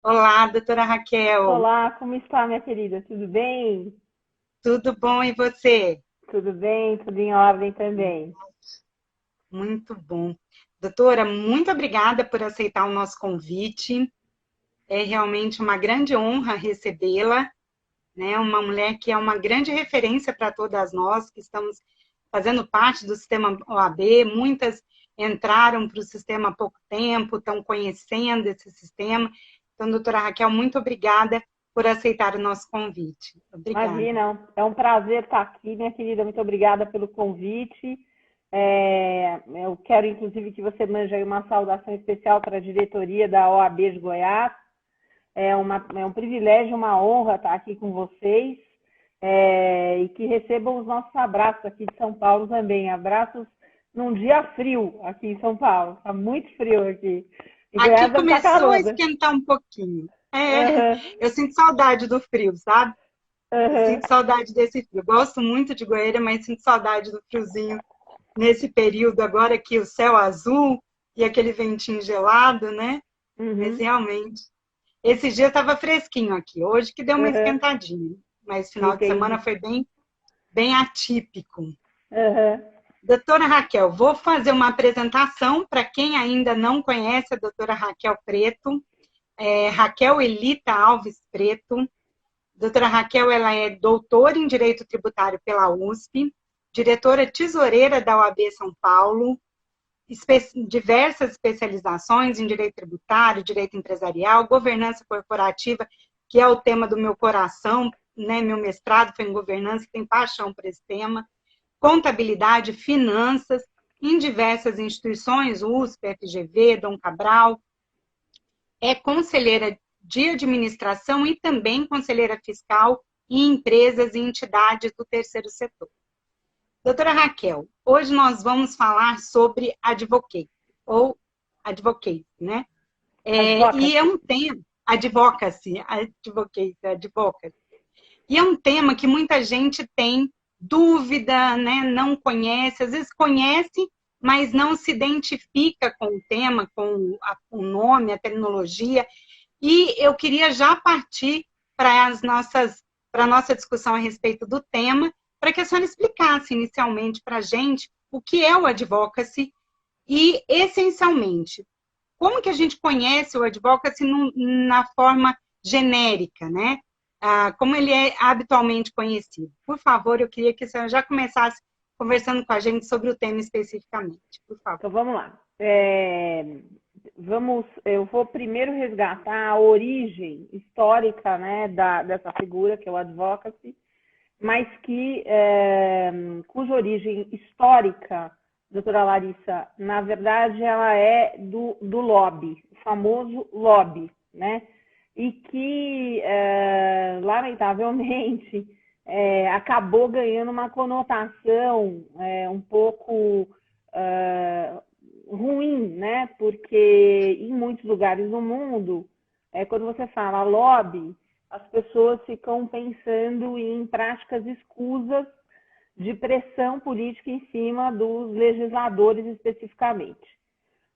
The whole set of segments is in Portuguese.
Olá, doutora Raquel. Olá, como está, minha querida? Tudo bem? Tudo bom e você? Tudo bem, tudo em ordem também. Muito bom. Doutora, muito obrigada por aceitar o nosso convite. É realmente uma grande honra recebê-la, né? Uma mulher que é uma grande referência para todas nós que estamos fazendo parte do sistema OAB. Muitas entraram para o sistema há pouco tempo, estão conhecendo esse sistema. Então, doutora Raquel, muito obrigada por aceitar o nosso convite. Obrigada. Imagina, é um prazer estar aqui, minha querida. Muito obrigada pelo convite. Eu quero, inclusive, que você mande aí uma saudação especial para a diretoria da OAB de Goiás. É um privilégio, uma honra estar aqui com vocês. E que recebam os nossos abraços aqui de São Paulo também. Abraços num dia frio aqui em São Paulo. Está muito frio aqui. Em Aqui Goiás deve estar começou a calor, né? esquentar um pouquinho. Aham, Eu sinto saudade do frio, sabe? Eu aham. sinto saudade desse frio. Gosto muito de Goiânia, mas sinto saudade do friozinho nesse período agora que o céu azul e aquele ventinho gelado, né? Mas Uhum, realmente, esse dia estava fresquinho aqui. Hoje que deu uma aham, esquentadinha, mas final de semana entendi. foi bem atípico. Aham, Doutora Raquel, vou fazer uma apresentação para quem ainda não conhece a doutora Raquel Preto. Raquel Elita Alves Preto. Doutora Raquel, ela é doutora em Direito Tributário pela USP, diretora tesoureira da OAB São Paulo, diversas especializações em Direito Tributário, Direito Empresarial, Governança Corporativa, que é o tema do meu coração, né? Meu mestrado foi em Governança, tenho paixão por esse tema, Contabilidade, Finanças, em diversas instituições, USP, FGV, Dom Cabral, é conselheira de administração e também conselheira fiscal em empresas e entidades do terceiro setor. Doutora Raquel, hoje nós vamos falar sobre advocate, ou advocate, né? E é advocacy. um tema, advocacy. E é um tema que muita gente tem dúvida, né? Não conhece, às vezes conhece, mas não se identifica com o tema, com o nome, a terminologia. E eu queria já partir para a nossa discussão a respeito do tema, para que a senhora explicasse inicialmente para a gente o que é o advocacy e, essencialmente, como que a gente conhece o advocacy na forma genérica, né? Como ele é habitualmente conhecido. Por favor, eu queria que a senhora já começasse conversando com a gente sobre o tema especificamente, por favor. Então vamos lá. Eu vou primeiro resgatar a origem histórica, né, dessa figura, que é o advocacy, mas cuja origem histórica, doutora Larissa, na verdade, ela é do lobby, o famoso lobby, né? E que, lamentavelmente, acabou ganhando uma conotação um pouco ruim, né? Porque em muitos lugares do mundo, quando você fala lobby, as pessoas ficam pensando em práticas escusas de pressão política em cima dos legisladores especificamente.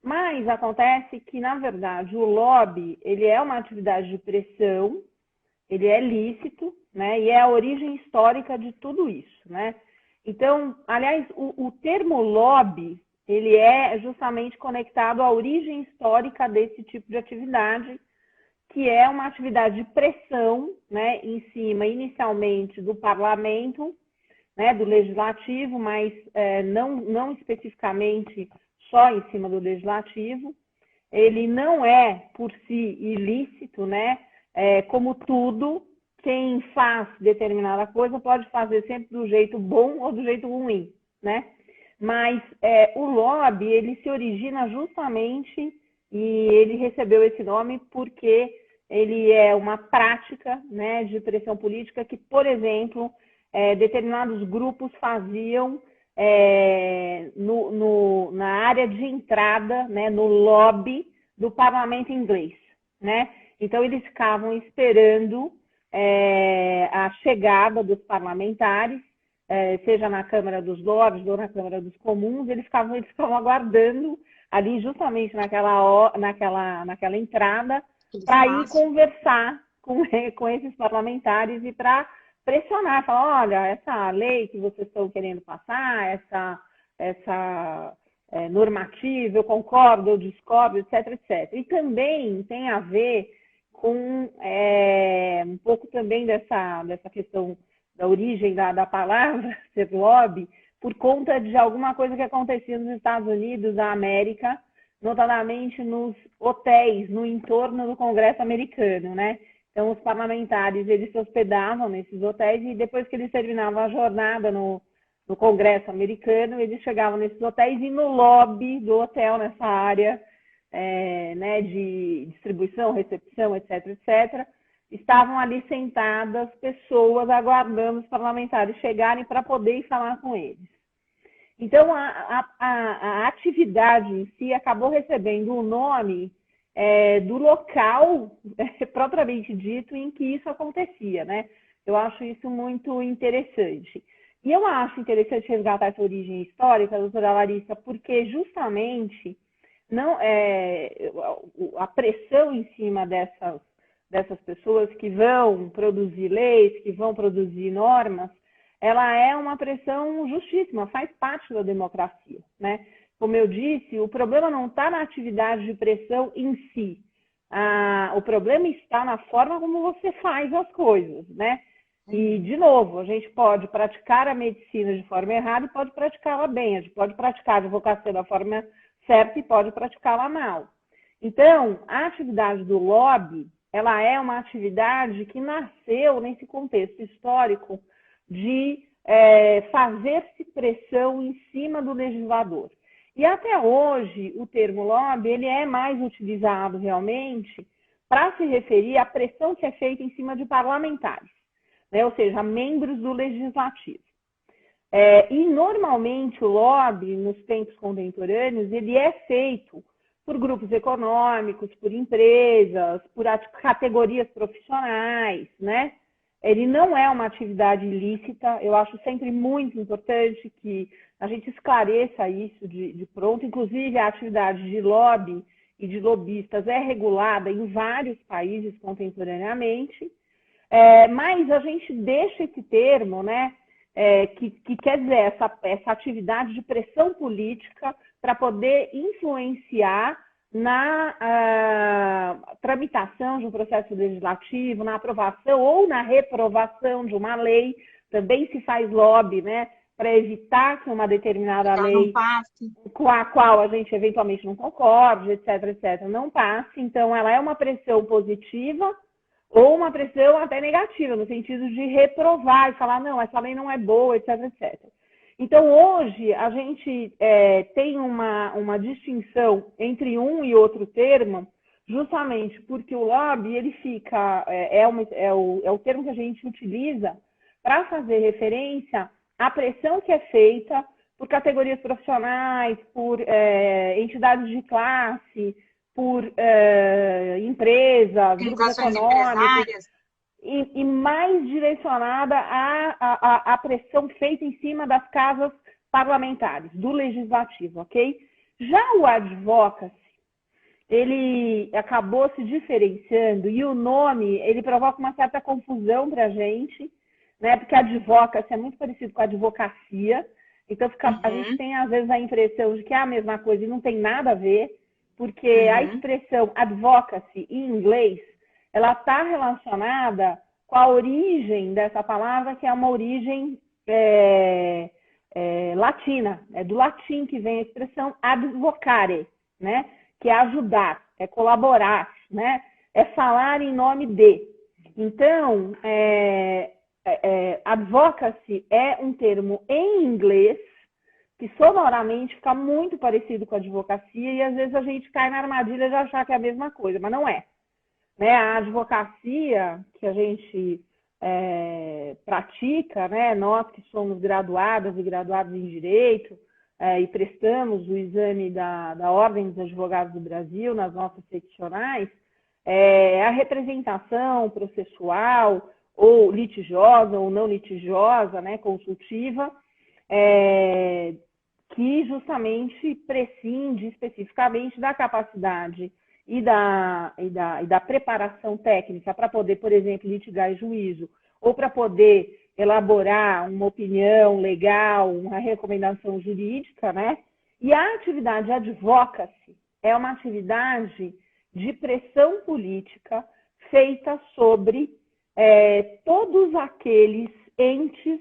Mas acontece que, na verdade, o lobby ele é uma atividade de pressão, ele é lícito, né? E é a origem histórica de tudo isso, né? Então, aliás, o termo lobby ele é justamente conectado à origem histórica desse tipo de atividade, que é uma atividade de pressão, né, em cima inicialmente do parlamento, né, do legislativo, mas não especificamente só em cima do legislativo. Ele não é por si ilícito, né? Como tudo, quem faz determinada coisa pode fazer sempre do jeito bom ou do jeito ruim, né? Mas o lobby ele se origina justamente e ele recebeu esse nome porque ele é uma prática, né, de pressão política que, por exemplo, determinados grupos faziam na área de entrada, né, no lobby do parlamento inglês, né? Então eles ficavam esperando a chegada dos parlamentares, seja na Câmara dos Lordes ou na Câmara dos Comuns, eles ficavam aguardando ali justamente naquela entrada para ir conversar com esses parlamentares e para pressionar, falar, olha, essa lei que vocês estão querendo passar, essa normativa, eu concordo, eu discordo, etc, etc. E também tem a ver com um pouco também dessa questão da origem da palavra ser lobby, por conta de alguma coisa que acontecia nos Estados Unidos da América, notadamente nos hotéis no entorno do Congresso americano, né? Então, os parlamentares, eles se hospedavam nesses hotéis e depois que eles terminavam a jornada no Congresso americano, eles chegavam nesses hotéis e no lobby do hotel, nessa área né, de distribuição, recepção, etc, etc, estavam ali sentadas pessoas aguardando os parlamentares chegarem para poder ir falar com eles. Então, a atividade em si acabou recebendo o nome do local propriamente dito em que isso acontecia, né? Eu acho isso muito interessante. E eu acho interessante resgatar essa origem histórica, doutora Larissa, porque justamente a pressão em cima dessas pessoas que vão produzir leis, que vão produzir normas, ela é uma pressão justíssima, faz parte da democracia, né? Como eu disse, o problema não está na atividade de pressão em si. O problema está na forma como você faz as coisas, né? E, de novo, a gente pode praticar a medicina de forma errada e pode praticá-la bem. A gente pode praticar a advocacia da forma certa e pode praticá-la mal. Então, a atividade do lobby, ela é uma atividade que nasceu nesse contexto histórico de fazer-se pressão em cima do legislador. E até hoje, o termo lobby, ele é mais utilizado realmente para se referir à pressão que é feita em cima de parlamentares, né? Ou seja, membros do legislativo. E normalmente o lobby, nos tempos contemporâneos, ele é feito por grupos econômicos, por empresas, por categorias profissionais, né? Ele não é uma atividade ilícita. Eu acho sempre muito importante que a gente esclareça isso de pronto. Inclusive, a atividade de lobby e de lobistas é regulada em vários países contemporaneamente, mas a gente deixa esse termo, né, que quer dizer essa atividade de pressão política para poder influenciar na tramitação de um processo legislativo, na aprovação ou na reprovação de uma lei. Também se faz lobby, né, para evitar que uma determinada lei com a qual a gente eventualmente não concorde, etc, etc, não passe. Então, ela é uma pressão positiva ou uma pressão até negativa, no sentido de reprovar e falar, não, essa lei não é boa, etc, etc. Então, hoje, a gente tem uma distinção entre um e outro termo, justamente porque o lobby, ele fica, é o termo que a gente utiliza para fazer referência à pressão que é feita por categorias profissionais, por entidades de classe, por empresas, grupos econômicos, e mais direcionada à pressão feita em cima das casas parlamentares, do legislativo, ok? Já o advocacy, ele acabou se diferenciando e o nome, ele provoca uma certa confusão para a gente, né? Porque advocacy é muito parecido com a advocacia, então a gente tem às vezes a impressão de que é a mesma coisa e não tem nada a ver, porque a expressão advocacy em inglês, ela está relacionada com a origem dessa palavra, que é uma origem latina. É do latim que vem a expressão advocare, né? Que é ajudar, é colaborar, né? É falar em nome de. Então, advocacy é um termo em inglês que sonoramente fica muito parecido com a advocacia e às vezes a gente cai na armadilha de achar que é a mesma coisa, mas não é. Né? A advocacia que a gente pratica, né? Nós que somos graduadas e graduados em Direito e prestamos o exame da Ordem dos Advogados do Brasil nas nossas seccionais, a representação processual ou litigiosa ou não litigiosa, né? Consultiva, que justamente prescinde especificamente da capacidade da preparação técnica para poder, por exemplo, litigar em juízo, ou para poder elaborar uma opinião legal, uma recomendação jurídica, né? E a atividade advocacy é uma atividade de pressão política feita sobre todos aqueles entes,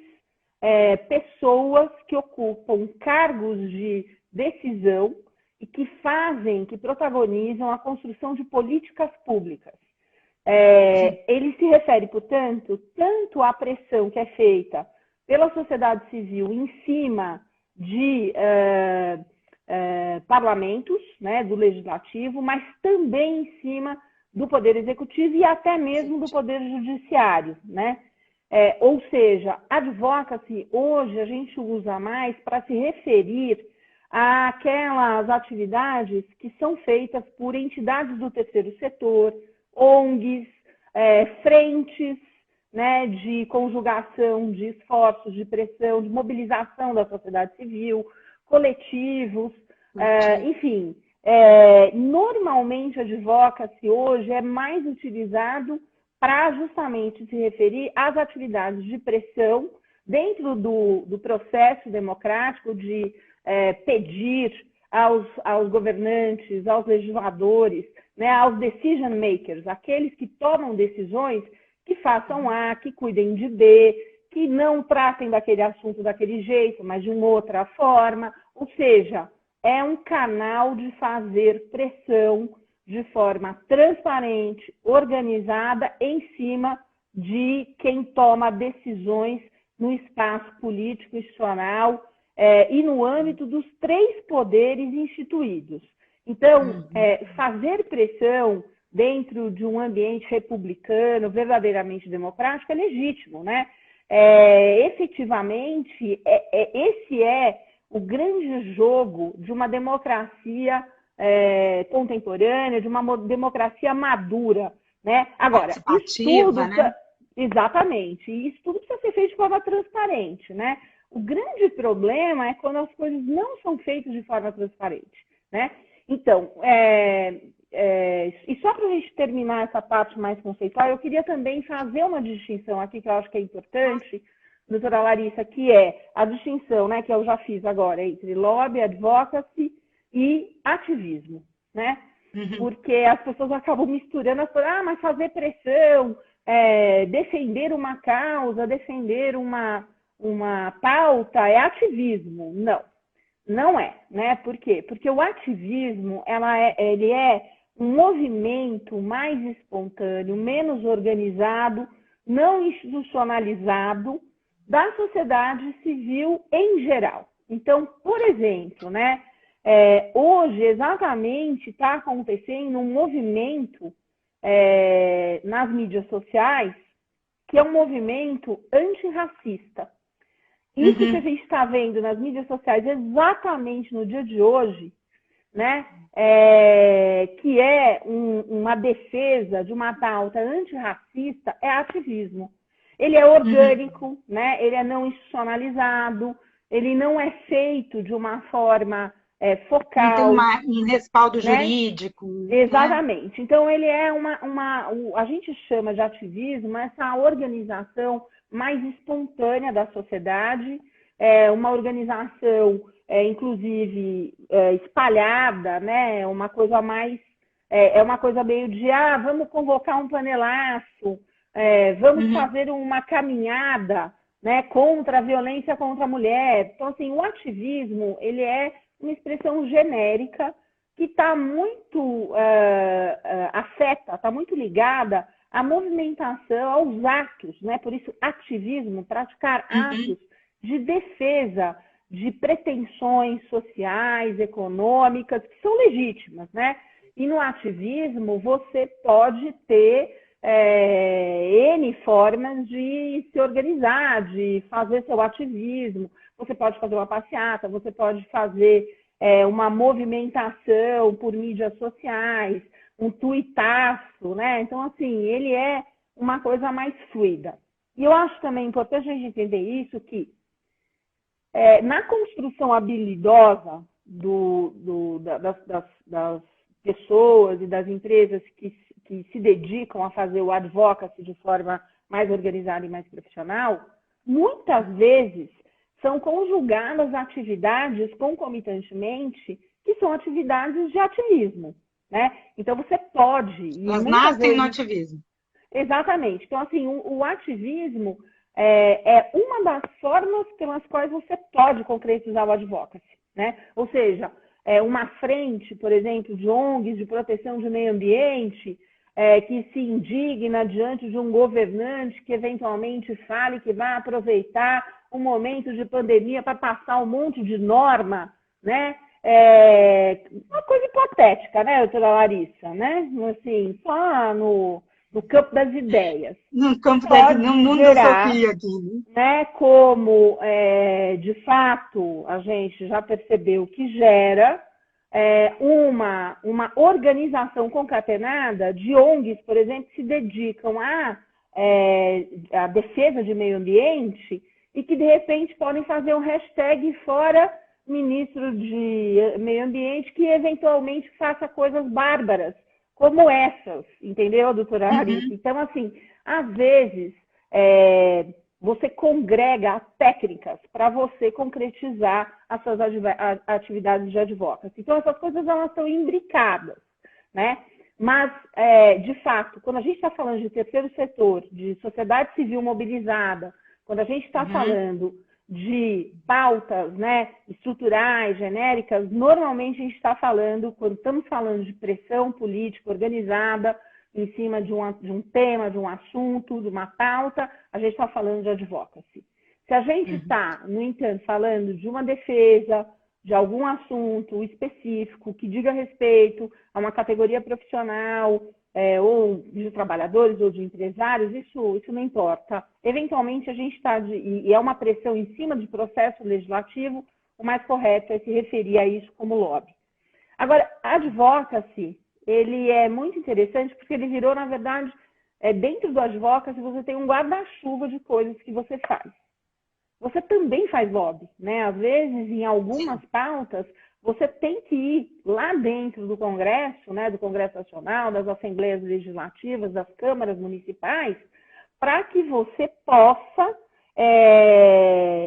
pessoas que ocupam cargos de decisão e que protagonizam a construção de políticas públicas. Ele se refere, portanto, tanto à pressão que é feita pela sociedade civil em cima de parlamentos, né, do legislativo, mas também em cima do poder executivo e até mesmo do poder judiciário, né? Ou seja, advocacy hoje a gente usa mais para se referir àquelas atividades que são feitas por entidades do terceiro setor, ONGs, frentes, né, de conjugação de esforços, de pressão, de mobilização da sociedade civil, coletivos, enfim. Normalmente, a advocacy hoje é mais utilizado para justamente se referir às atividades de pressão dentro do processo democrático de pedir aos governantes, aos legisladores, né, aos decision makers, aqueles que tomam decisões, que façam A, que cuidem de B, que não tratem daquele assunto daquele jeito, mas de uma outra forma. Ou seja, é um canal de fazer pressão de forma transparente, organizada, em cima de quem toma decisões no espaço político institucional e no âmbito dos 3 poderes instituídos. Então, fazer pressão dentro de um ambiente republicano, verdadeiramente democrático, é legítimo, né? Efetivamente, esse é o grande jogo de uma democracia contemporânea, de uma democracia madura, né? Agora, isso tudo, né? Exatamente, e isso tudo precisa ser feito de forma transparente, né? O grande problema é quando as coisas não são feitas de forma transparente, né? Então, e só para a gente terminar essa parte mais conceitual, eu queria também fazer uma distinção aqui que eu acho que é importante, doutora Larissa, que é a distinção, né, que eu já fiz agora, entre lobby, advocacy e ativismo, né? Porque as pessoas acabam misturando as coisas, mas fazer pressão, defender uma causa, defender uma pauta é ativismo. Não, não é, né? Por quê? Porque o ativismo, ele é um movimento mais espontâneo, menos organizado, não institucionalizado da sociedade civil em geral. Então, por exemplo, né, hoje exatamente está acontecendo um movimento nas mídias sociais que é um movimento antirracista. Isso que a gente está vendo nas mídias sociais exatamente no dia de hoje, né, que é uma defesa de uma pauta antirracista, é ativismo. Ele é orgânico, né, ele é não institucionalizado, ele não é feito de uma forma focal. Não tem um respaldo, né, jurídico. Exatamente. Né? Então, ele é a gente chama de ativismo essa organização mais espontânea da sociedade, uma organização, inclusive, espalhada, né? Uma coisa mais... uma coisa meio de, vamos convocar um panelaço, vamos fazer uma caminhada, né, contra a violência contra a mulher. Então, assim, o ativismo, ele é uma expressão genérica que está muito está muito ligada à movimentação, aos atos, né? Por isso, ativismo, praticar atos de defesa de pretensões sociais, econômicas, que são legítimas, né? E no ativismo, você pode ter N formas de se organizar, de fazer seu ativismo. Você pode fazer uma passeata, você pode fazer uma movimentação por mídias sociais, um tuitaço, né? Então, assim, ele é uma coisa mais fluida. E eu acho também importante a gente entender isso, que na construção habilidosa das pessoas e das empresas que se dedicam a fazer o advocacy de forma mais organizada e mais profissional, muitas vezes são conjugadas atividades concomitantemente que são atividades de ativismo, né? Então, você pode... Elas nascem no ativismo. Exatamente. Então, assim, o ativismo é uma das formas pelas quais você pode concretizar o advocacy, né? Ou seja, uma frente, por exemplo, de ONGs de proteção de meio ambiente, que se indigna diante de um governante que eventualmente fale que vai aproveitar um momento de pandemia para passar um monte de norma, né? Uma coisa hipotética, né, doutora Larissa, né? Assim, só no campo das ideias. No mundo da utopia aqui, né? Como, de fato, a gente já percebeu que gera uma organização concatenada de ONGs, por exemplo, que se dedicam à defesa de meio ambiente e que, de repente, podem fazer um hashtag fora ministro de meio ambiente que, eventualmente, faça coisas bárbaras, como essas, entendeu, doutora Larissa? Então, assim, às vezes, você congrega técnicas para você concretizar as suas atividades de advocacy. Então, essas coisas, elas estão imbricadas, né? Mas, de fato, quando a gente está falando de terceiro setor, de sociedade civil mobilizada, quando a gente está falando de pautas, né, estruturais, genéricas, normalmente a gente está falando, quando estamos falando de pressão política organizada em cima de um tema, de um assunto, de uma pauta, a gente está falando de advocacy. Se a gente está, no entanto, falando de uma defesa, de algum assunto específico que diga respeito a uma categoria profissional, ou de trabalhadores ou de empresários, isso não importa. Eventualmente, a gente está, e é uma pressão em cima de processo legislativo, o mais correto é se referir a isso como lobby. Agora, advocacy, ele é muito interessante porque ele virou, na verdade, dentro do advocacy, você tem um guarda-chuva de coisas que você faz. Você também faz lobby, né? Às vezes, em algumas pautas, você tem que ir lá dentro do Congresso, né, do Congresso Nacional, das Assembleias Legislativas, das câmaras municipais, para que você possa,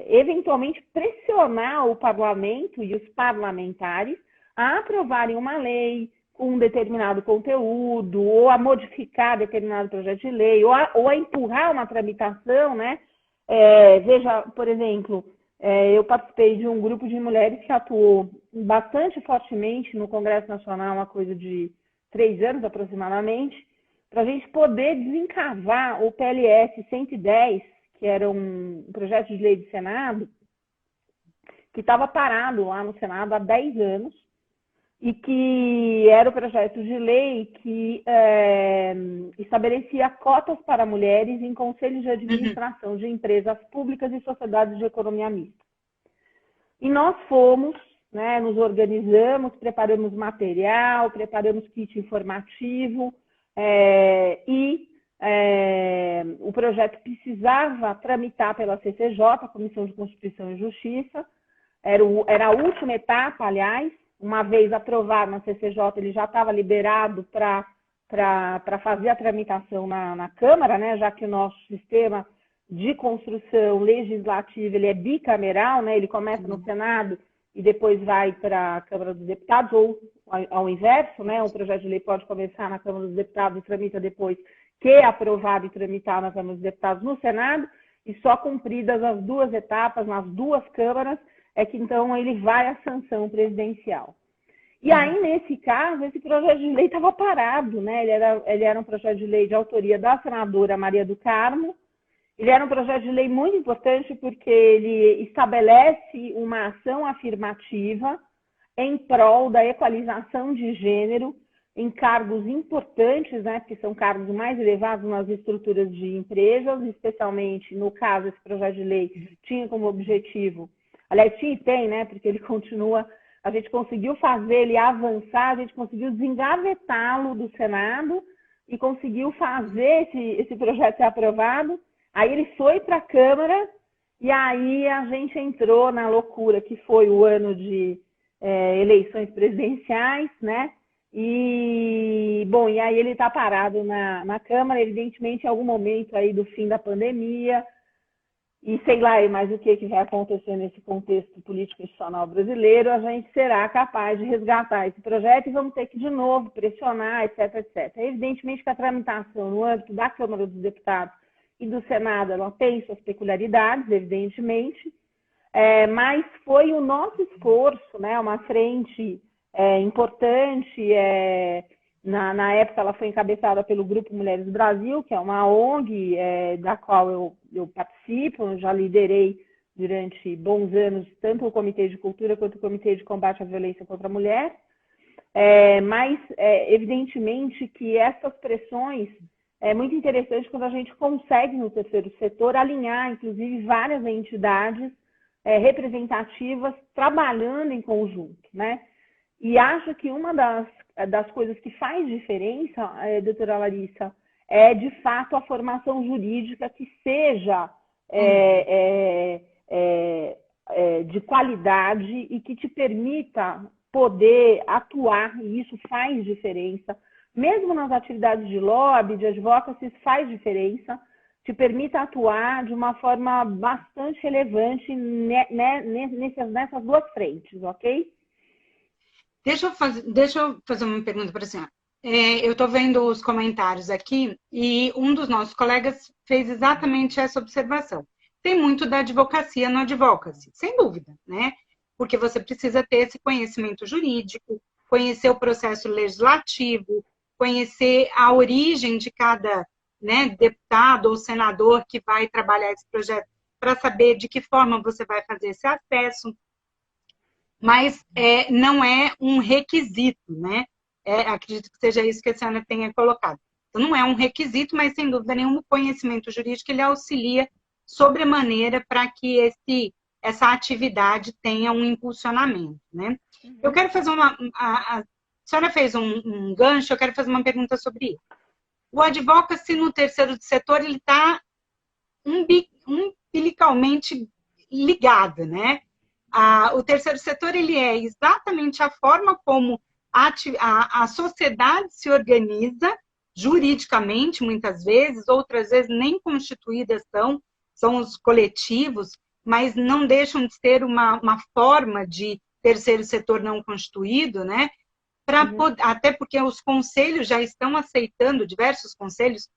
eventualmente, pressionar o parlamento e os parlamentares a aprovarem uma lei com um determinado conteúdo, ou a modificar determinado projeto de lei, ou a empurrar uma tramitação, né? Veja, por exemplo, eu participei de um grupo de mulheres que atuou bastante fortemente no Congresso Nacional, uma coisa de 3 anos aproximadamente, para a gente poder desencavar o PLS 110, que era um projeto de lei do Senado, que estava parado lá no Senado há 10 anos, e que era o projeto de lei que estabelecia cotas para mulheres em conselhos de administração de empresas públicas e sociedades de economia mista. E nós fomos, né, nos organizamos, preparamos material, preparamos kit informativo, o projeto precisava tramitar pela CCJ, Comissão de Constituição e Justiça, era a última etapa, aliás. Uma vez aprovado na CCJ, ele já estava liberado para fazer a tramitação na Câmara, né? Já que o nosso sistema de construção legislativa ele é bicameral, né? Ele começa no Senado e depois vai para a Câmara dos Deputados, ou ao inverso, né? Um projeto de lei pode começar na Câmara dos Deputados e tramita depois, que é aprovado e tramitado na Câmara dos Deputados no Senado, e só cumpridas as 2 etapas nas 2 câmaras, é que então ele vai à sanção presidencial. E aí, nesse caso, esse projeto de lei estava parado, né? Ele era um projeto de lei de autoria da senadora Maria do Carmo. Ele era um projeto de lei muito importante porque ele estabelece uma ação afirmativa em prol da equalização de gênero em cargos importantes, né? Porque são cargos mais elevados nas estruturas de empresas, especialmente, no caso, esse projeto de lei tinha como objetivo. Aliás, tinha e tem, né? Porque ele continua, a gente conseguiu fazer ele avançar, a gente conseguiu desengavetá-lo do Senado e conseguiu fazer esse projeto ser aprovado. Aí ele foi para a Câmara e aí a gente entrou na loucura que foi o ano de eleições presidenciais, né? E, bom, e aí ele está parado na Câmara, evidentemente, em algum momento aí do fim da pandemia, e sei lá mais o que vai acontecer nesse contexto político institucional brasileiro, a gente será capaz de resgatar esse projeto e vamos ter que, de novo, pressionar, etc, etc. Evidentemente que a tramitação no âmbito da Câmara dos Deputados e do Senado, ela tem suas peculiaridades, evidentemente, mas foi o nosso esforço, né, uma frente importante, na época ela foi encabeçada pelo Grupo Mulheres do Brasil, que é uma ONG da qual eu participo, eu já liderei durante bons anos tanto o Comitê de Cultura quanto o Comitê de Combate à Violência contra a Mulher, mas evidentemente que essas pressões é muito interessante quando a gente consegue no terceiro setor alinhar, inclusive, várias entidades representativas trabalhando em conjunto, né? E acho que uma das coisas que faz diferença, doutora Larissa, é, de fato, a formação jurídica que seja de qualidade e que te permita poder atuar, e isso faz diferença. Mesmo nas atividades de lobby, de advocacy, isso faz diferença, te permita atuar de uma forma bastante relevante nessas duas frentes, ok? Deixa eu fazer uma pergunta para a senhora. Eu estou vendo os comentários aqui e um dos nossos colegas fez exatamente essa observação. Tem muito da advocacia no advocacy, sem dúvida, né? Porque você precisa ter esse conhecimento jurídico, conhecer o processo legislativo, conhecer a origem de cada, né, deputado ou senador que vai trabalhar esse projeto, para saber de que forma você vai fazer esse acesso. Mas não é um requisito, né? Acredito que seja isso que a senhora tenha colocado. Então, não é um requisito, mas, sem dúvida nenhuma, o conhecimento jurídico ele auxilia sobremaneira para que essa atividade tenha um impulsionamento, né? Eu quero fazer a senhora fez um gancho, eu quero fazer uma pergunta sobre isso. O advocacy no terceiro setor, ele está umbilicalmente ligado, né? O terceiro setor ele é exatamente a forma como a sociedade se organiza juridicamente, muitas vezes, outras vezes nem constituídas são os coletivos, mas não deixam de ser uma forma de terceiro setor não constituído, né? Até porque os conselhos já estão aceitando, diversos conselhos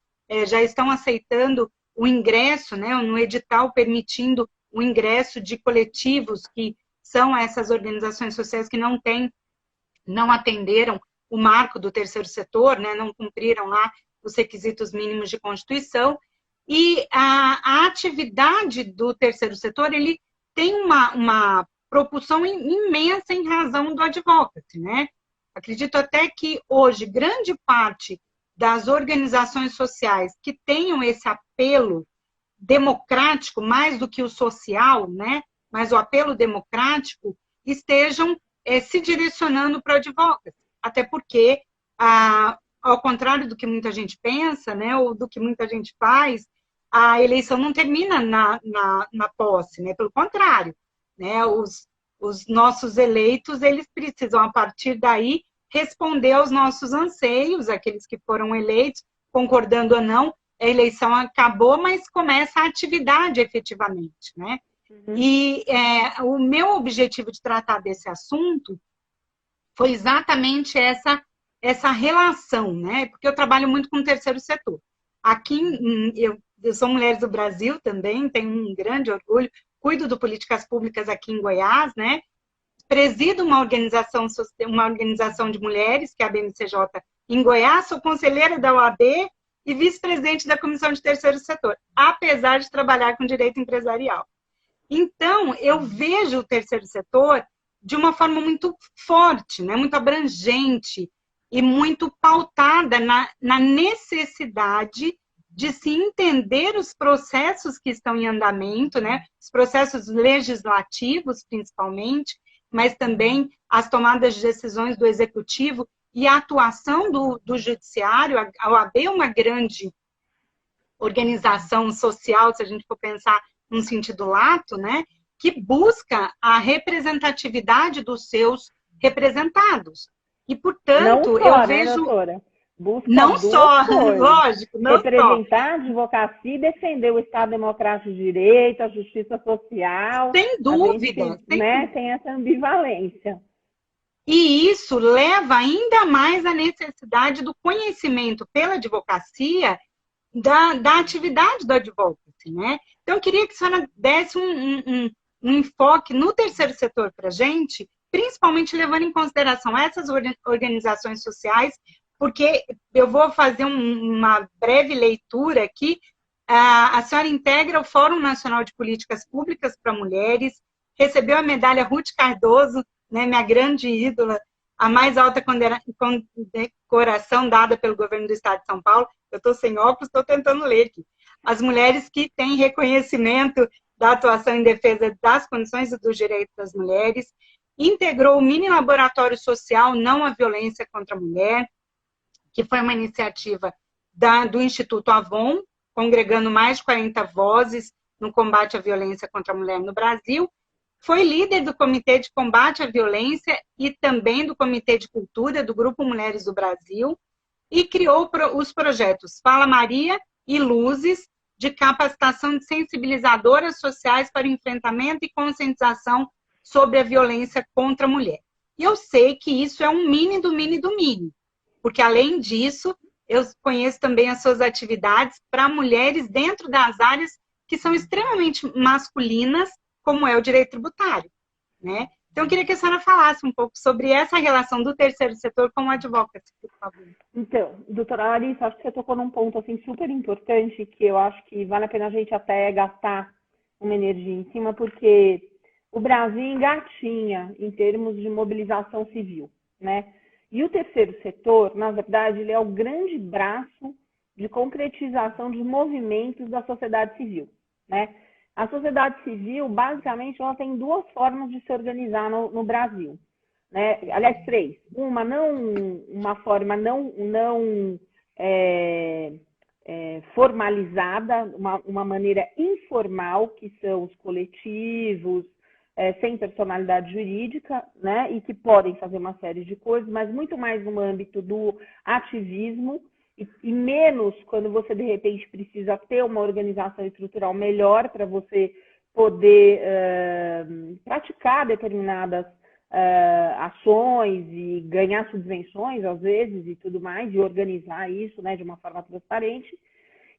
já estão aceitando o ingresso, né, no edital permitindo o ingresso de coletivos que são essas organizações sociais que não atenderam o marco do terceiro setor, né, não cumpriram lá os requisitos mínimos de constituição, e a atividade do terceiro setor, ele tem uma propulsão imensa em razão do advocacy, né? Acredito até que hoje grande parte das organizações sociais que tenham esse apelo democrático, mais do que o social, né? Mas o apelo democrático, estejam se direcionando para o advocacy. Até porque, ao contrário do que muita gente pensa, né? Ou do que muita gente faz, a eleição não termina na posse, né? Pelo contrário, né? Os nossos eleitos, eles precisam, a partir daí, responder aos nossos anseios, aqueles que foram eleitos, concordando ou não, a eleição acabou, mas começa a atividade efetivamente, né? Uhum. E o meu objetivo de tratar desse assunto foi exatamente essa relação, né? Porque eu trabalho muito com o terceiro setor. Aqui, eu sou Mulheres do Brasil também, tenho um grande orgulho, cuido de políticas públicas aqui em Goiás, né? Presido uma organização de mulheres, que é a BMCJ, em Goiás, sou conselheira da OAB e vice-presidente da Comissão de Terceiro Setor, apesar de trabalhar com direito empresarial. Então, eu vejo o terceiro setor de uma forma muito forte, né? Muito abrangente e muito pautada na necessidade de se entender os processos que estão em andamento, né? Os processos legislativos, principalmente, mas também as tomadas de decisões do executivo e a atuação do judiciário. A OAB é uma grande organização social, se a gente for pensar num sentido lato, né, que busca a representatividade dos seus representados. E, Não portanto, eu só, né, vejo... doutora? Busca Não duas só, coisas. lógico, não só. Representar a advocacia e defender o Estado Democrático de Direito, a justiça social. Sem A dúvida, gente, sem né, dúvida. tem essa ambivalência. E isso leva ainda mais à necessidade do conhecimento pela advocacia da atividade do advocacy, né? Então, eu queria que a senhora desse um enfoque no terceiro setor para a gente, principalmente levando em consideração essas organizações sociais, porque eu vou fazer uma breve leitura aqui. A senhora integra o Fórum Nacional de Políticas Públicas para Mulheres, recebeu a medalha Ruth Cardoso, né, minha grande ídola, a mais alta condecoração dada pelo governo do Estado de São Paulo. Eu estou sem óculos, estou tentando ler aqui. As mulheres que têm reconhecimento da atuação em defesa das condições e dos direitos das mulheres, integrou o Mini Laboratório Social Não à Violência contra a Mulher, que foi uma iniciativa do Instituto Avon, congregando mais de 40 vozes no combate à violência contra a mulher no Brasil. Foi líder do Comitê de Combate à Violência e também do Comitê de Cultura do Grupo Mulheres do Brasil e criou os projetos Fala Maria e Luzes, de capacitação de sensibilizadoras sociais para o enfrentamento e conscientização sobre a violência contra a mulher. E eu sei que isso é um mini do mini do mini, porque, além disso, eu conheço também as suas atividades para mulheres dentro das áreas que são extremamente masculinas, como é o direito tributário, né? Então, eu queria que a senhora falasse um pouco sobre essa relação do terceiro setor com o advocacy, por favor. Então, doutora Larissa, acho que você tocou num ponto assim, super importante, que eu acho que vale a pena a gente até gastar uma energia em cima, porque o Brasil engatinha em termos de mobilização civil, né? E o terceiro setor, na verdade, ele é o grande braço de concretização de movimentos da sociedade civil, né? A sociedade civil, basicamente, ela tem duas formas de se organizar no Brasil, né? Aliás, três. Uma forma não formalizada, uma maneira informal, que são os coletivos, sem personalidade jurídica, né? E que podem fazer uma série de coisas, mas muito mais no âmbito do ativismo, e menos quando você, de repente, precisa ter uma organização estrutural melhor para você poder praticar determinadas ações e ganhar subvenções, às vezes, e tudo mais, e organizar isso, né, de uma forma transparente.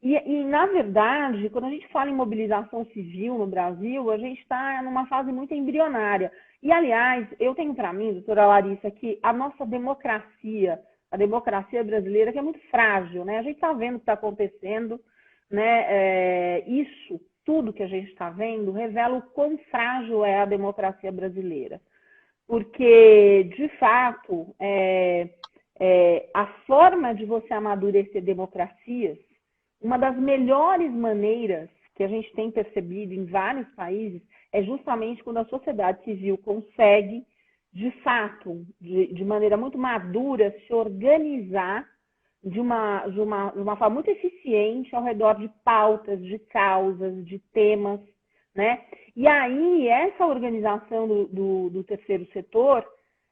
E, na verdade, quando a gente fala em mobilização civil no Brasil, a gente está numa fase muito embrionária. E, aliás, eu tenho para mim, doutora Larissa, que a nossa democracia, a democracia brasileira, que é muito frágil, né? A gente está vendo o que está acontecendo, né? Isso, tudo que a gente está vendo, revela o quão frágil é a democracia brasileira. Porque, de fato, a forma de você amadurecer democracias, uma das melhores maneiras que a gente tem percebido em vários países é justamente quando a sociedade civil consegue, de fato, de maneira muito madura, se organizar de uma forma muito eficiente ao redor de pautas, de causas, de temas, né? E aí, essa organização do terceiro setor,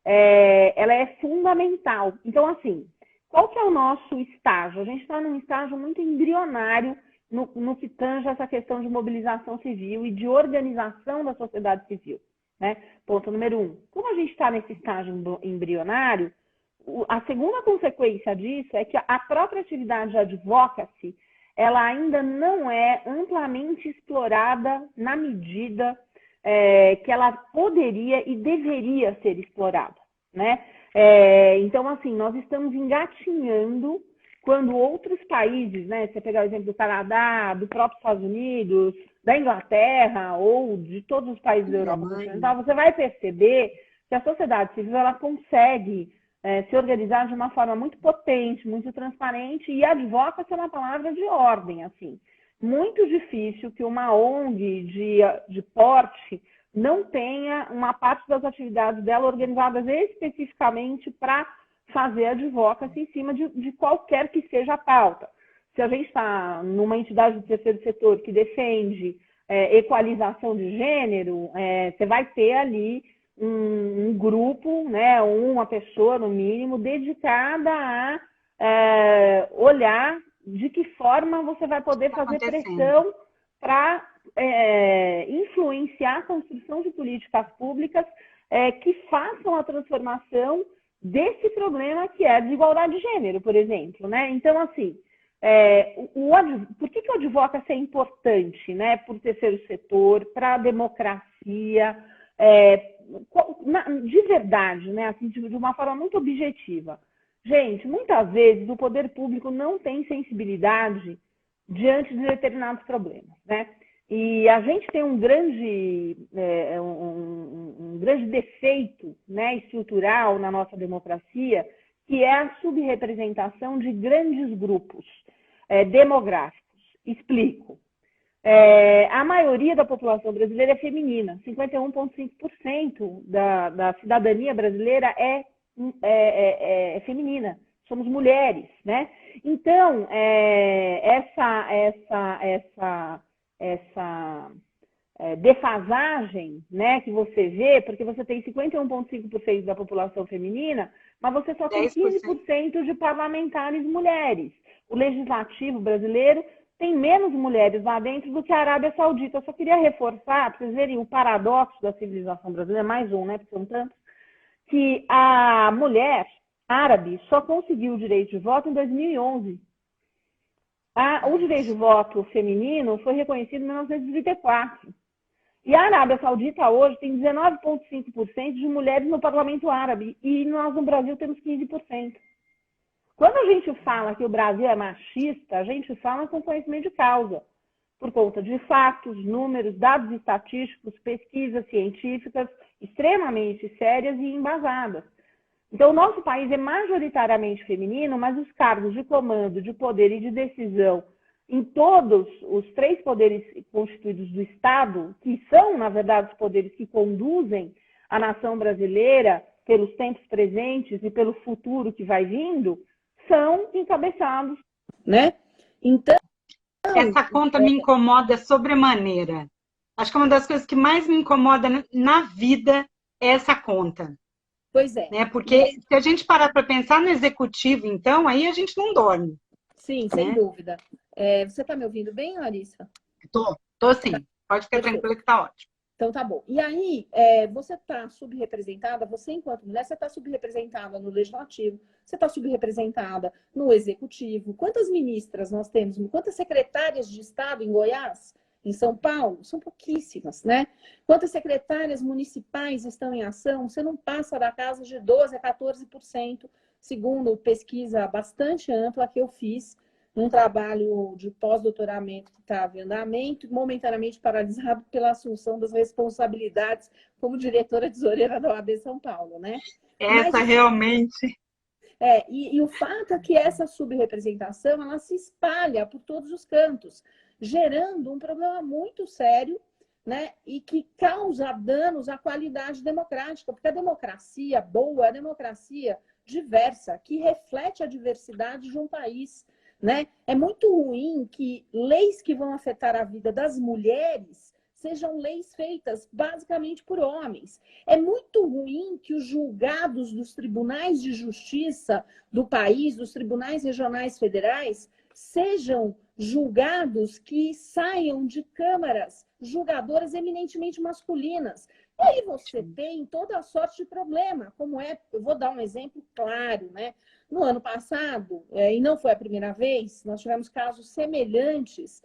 ela é fundamental. Então, assim, qual que é o nosso estágio? A gente está num estágio muito embrionário no que tange essa questão de mobilização civil e de organização da sociedade civil, né? Ponto número 1. Como a gente está nesse estágio embrionário, a segunda consequência disso é que a própria atividade de advocacy, ela ainda não é amplamente explorada na medida que ela poderia e deveria ser explorada, né? Então, assim, nós estamos engatinhando quando outros países, né? Você pegar o exemplo do Canadá, do próprio Estados Unidos, da Inglaterra ou de todos os países da Europa continental, você vai perceber que a sociedade civil ela consegue se organizar de uma forma muito potente, muito transparente, e advocacy é uma palavra de ordem, assim. Muito difícil que uma ONG de porte não tenha uma parte das atividades dela organizadas especificamente para fazer advocacy em cima de qualquer que seja a pauta. Se a gente está numa entidade do terceiro setor que defende equalização de gênero, você vai ter ali um grupo, né, uma pessoa no mínimo, dedicada a olhar de que forma você vai poder fazer pressão para influenciar a construção de políticas públicas que façam a transformação desse problema que é a desigualdade de gênero, por exemplo, né? Então, assim, por que o advocacy é importante, né? Por terceiro setor, para a democracia, de verdade, né? Assim, de uma forma muito objetiva. Gente, muitas vezes o poder público não tem sensibilidade diante de determinados problemas, né? E a gente tem um grande defeito, né, estrutural na nossa democracia, que é a subrepresentação de grandes grupos demográficos. Explico. A maioria da população brasileira é feminina. 51,5% da cidadania brasileira é feminina. Somos mulheres, né? Então, essa defasagem, né, que você vê, porque você tem 51,5% da população feminina, mas você só tem 15% de parlamentares mulheres. O legislativo brasileiro tem menos mulheres lá dentro do que a Arábia Saudita. Eu só queria reforçar, para vocês verem o paradoxo da civilização brasileira, mais um, né, porque são tantos, que a mulher árabe só conseguiu o direito de voto em 2011. O direito de voto feminino foi reconhecido em 1934. E a Arábia Saudita hoje tem 19,5% de mulheres no parlamento árabe. E nós no Brasil temos 15%. Quando a gente fala que o Brasil é machista, a gente fala com conhecimento de causa. Por conta de fatos, números, dados estatísticos, pesquisas científicas extremamente sérias e embasadas. Então, o nosso país é majoritariamente feminino, mas os cargos de comando, de poder e de decisão em todos os 3 poderes constituídos do Estado, que são, na verdade, os poderes que conduzem a nação brasileira pelos tempos presentes e pelo futuro que vai vindo, são encabeçados, né? Então, essa conta me incomoda sobremaneira. Acho que uma das coisas que mais me incomoda na vida é essa conta. Pois é. Né? Porque se a gente parar para pensar no executivo, então, aí a gente não dorme. Sim, sem dúvida. Você está me ouvindo bem, Larissa? Tô sim. Pode ficar tranquila que está ótimo. Então tá bom. E aí, você está subrepresentada, você enquanto mulher, você está subrepresentada no legislativo, você está subrepresentada no executivo. Quantas ministras nós temos? Quantas secretárias de Estado em Goiás? Em São Paulo? São pouquíssimas, né? Quantas secretárias municipais estão em ação? Você não passa da casa de 12% a 14%, segundo pesquisa bastante ampla que eu fiz num trabalho de pós-doutoramento que estava em andamento, momentaneamente paralisado pela assunção das responsabilidades como diretora tesoureira da OAB São Paulo, né? Essa realmente... E o fato é que essa subrepresentação, ela se espalha por todos os cantos, gerando um problema muito sério, né? E que causa danos à qualidade democrática, porque a democracia boa é a democracia diversa, que reflete a diversidade de um país, né? É muito ruim que leis que vão afetar a vida das mulheres sejam leis feitas basicamente por homens. É muito ruim que os julgados dos tribunais de justiça do país, dos tribunais regionais federais, sejam julgados que saiam de câmaras julgadoras eminentemente masculinas. E aí você tem toda a sorte de problema, como eu vou dar um exemplo claro, né? No ano passado, e não foi a primeira vez, nós tivemos casos semelhantes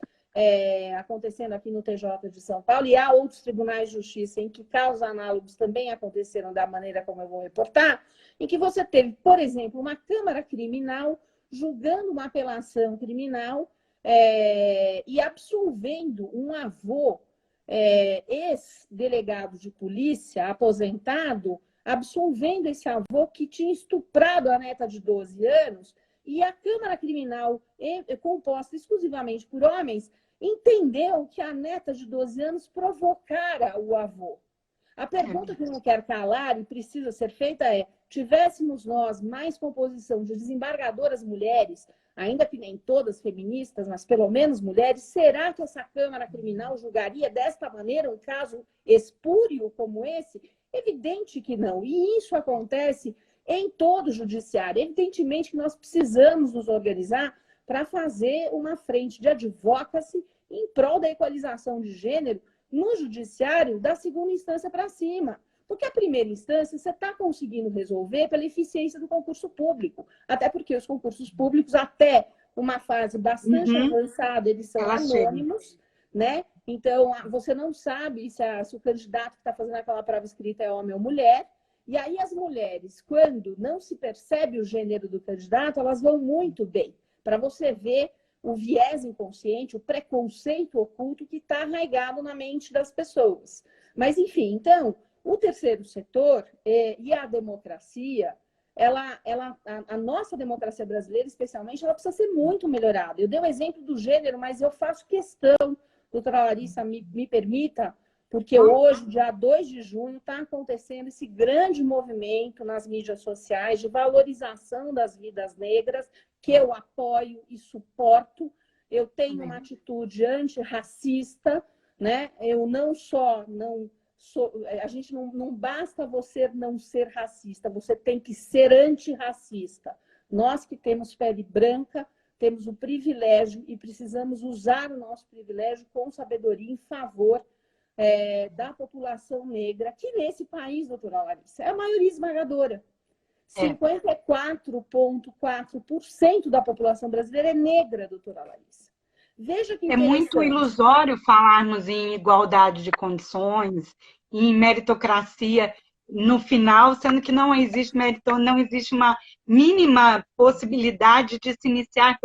acontecendo aqui no TJ de São Paulo, e há outros tribunais de justiça em que casos análogos também aconteceram da maneira como eu vou reportar, em que você teve, por exemplo, uma Câmara Criminal julgando uma apelação criminal e absolvendo um avô ex-delegado de polícia, aposentado, absolvendo esse avô que tinha estuprado a neta de 12 anos, e a Câmara Criminal, composta exclusivamente por homens, entendeu que a neta de 12 anos provocara o avô. A pergunta que não quer calar e precisa ser feita é: tivéssemos nós mais composição de desembargadoras mulheres, ainda que nem todas feministas, mas pelo menos mulheres, será que essa Câmara Criminal julgaria desta maneira um caso espúrio como esse? Evidente que não. E isso acontece em todo o judiciário. Evidentemente que nós precisamos nos organizar para fazer uma frente de advocacy em prol da equalização de gênero no judiciário da segunda instância para cima. Porque a primeira instância você está conseguindo resolver pela eficiência do concurso público. Até porque os concursos públicos, até uma fase bastante avançada, eles são anônimos, né? Então, você não sabe se o candidato que está fazendo aquela prova escrita é homem ou mulher. E aí as mulheres, quando não se percebe o gênero do candidato, elas vão muito bem. Para você ver o viés inconsciente, o preconceito oculto que está arraigado na mente das pessoas. Mas, enfim, então, o terceiro setor e a democracia, a nossa democracia brasileira, especialmente, ela precisa ser muito melhorada. Eu dei o exemplo do gênero, mas eu faço questão, doutora Larissa, me permita, porque hoje, dia 2 de junho, está acontecendo esse grande movimento nas mídias sociais de valorização das vidas negras, que eu apoio e suporto. Eu tenho uma atitude antirracista, né? Eu não só não sou... A gente não basta você não ser racista, você tem que ser antirracista. Nós que temos pele branca, temos o privilégio e precisamos usar o nosso privilégio com sabedoria em favor da população negra, que nesse país, doutora Larissa, é a maioria esmagadora. 54,4% da população brasileira é negra, doutora Larissa. Veja que é muito ilusório falarmos em igualdade de condições, em meritocracia no final, sendo que não existe não existe uma mínima possibilidade de se iniciar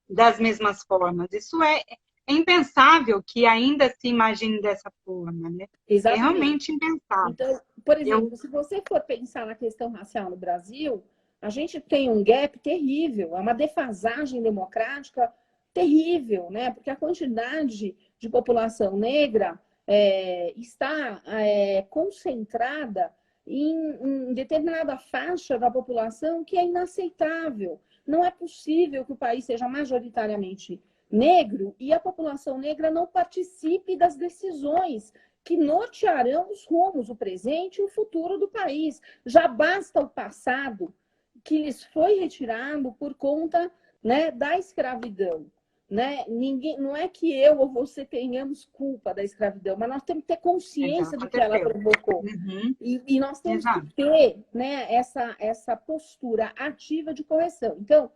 das mesmas formas. Isso é impensável que ainda se imagine dessa forma, né? Exatamente. É realmente impensável. Então, por exemplo, se você for pensar na questão racial no Brasil, a gente tem um gap terrível, é uma defasagem democrática terrível, né? Porque a quantidade de população negra está concentrada em determinada faixa da população que é inaceitável. Não é possível que o país seja majoritariamente negro e a população negra não participe das decisões que nortearão os rumos, o presente e o futuro do país. Já basta o passado que lhes foi retirado por conta, né, da escravidão. Né? Não é que eu ou você tenhamos culpa da escravidão, mas nós temos que ter consciência de que ela provocou. E nós temos que ter, né, essa postura ativa de correção. Então,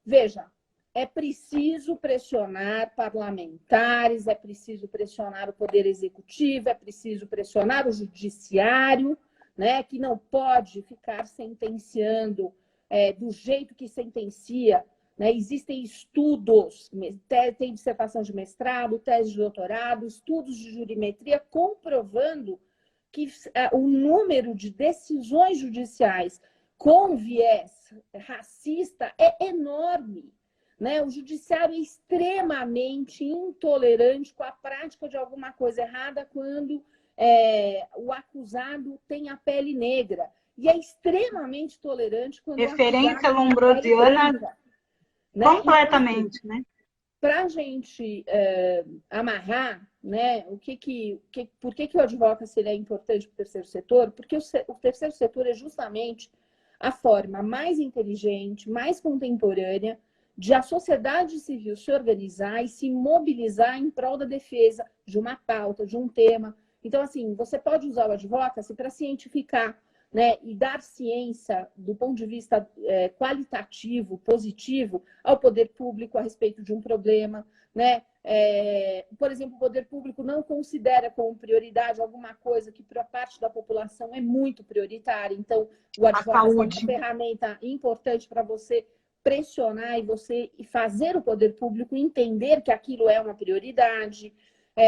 veja, é preciso pressionar parlamentares, é preciso pressionar o Poder Executivo, é preciso pressionar o Judiciário, né, que não pode ficar sentenciando do jeito que sentencia. Né? Existem estudos, tem dissertação de mestrado, tese de doutorado, estudos de jurimetria comprovando que o número de decisões judiciais com viés racista é enorme. Né? O judiciário é extremamente intolerante com a prática de alguma coisa errada quando o acusado tem a pele negra. E é extremamente tolerante quando referência lombrosiana, né? completamente, então, né? Para a gente amarrar, né, por que o advocacy é importante para o terceiro setor? Porque o terceiro setor é justamente a forma mais inteligente, mais contemporânea de a sociedade civil se organizar e se mobilizar em prol da defesa de uma pauta, de um tema. Então, assim, você pode usar o advocacy para cientificar, né, e dar ciência do ponto de vista qualitativo, positivo, ao poder público a respeito de um problema. Né? Por exemplo, o poder público não considera como prioridade alguma coisa que para parte da população é muito prioritária. Então, o advocacy é uma ferramenta importante para você pressionar e fazer o poder público entender que aquilo é uma prioridade.